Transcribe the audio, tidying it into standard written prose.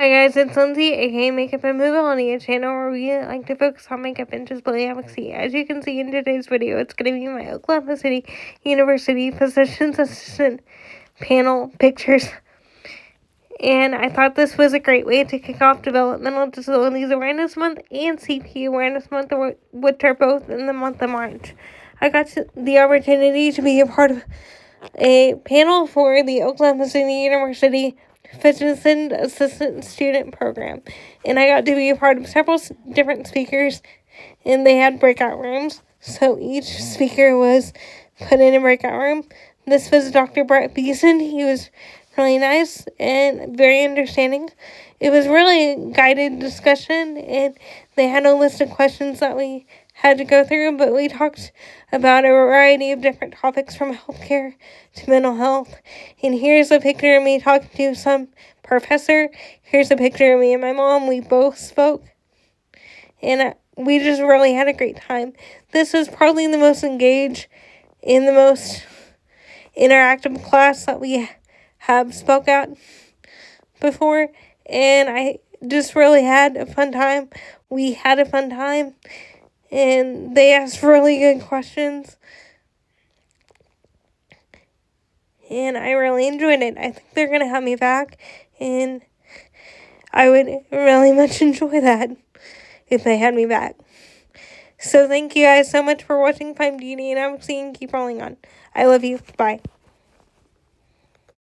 Hi guys, it's Lindsay, aka Makeup and Mobility, a channel where we like to focus on makeup and disability advocacy. As you can see in today's video, it's going to be my Oklahoma City University Physician's Assistant panel pictures. And I thought this was a great way to kick off Developmental Disabilities Awareness Month and CP Awareness Month, which are both in the month of March. I got the opportunity to be a part of a panel for the Oklahoma City University Physician Assistant Student Program, and I got to be a part of several different speakers, and they had breakout rooms, so each speaker was put in a breakout room. This was Dr. Brett Beeson. He was really nice and very understanding. It was really a guided discussion, and they had a list of questions that we had to go through, but we talked about a variety of different topics from healthcare to mental health. And here's a picture of me talking to some professor. Here's a picture of me and my mom. We both spoke, and we just really had a great time. This is probably the most engaged and the most interactive class that we have spoke at before, and I just really had a fun time. We had a fun time, and they asked really good questions, and I really enjoyed it. I think they're going to have me back, and I would really much enjoy that if they had me back. So thank you guys so much for watching Fine Beauty and Advocacy, and keep rolling on. I love you. Bye.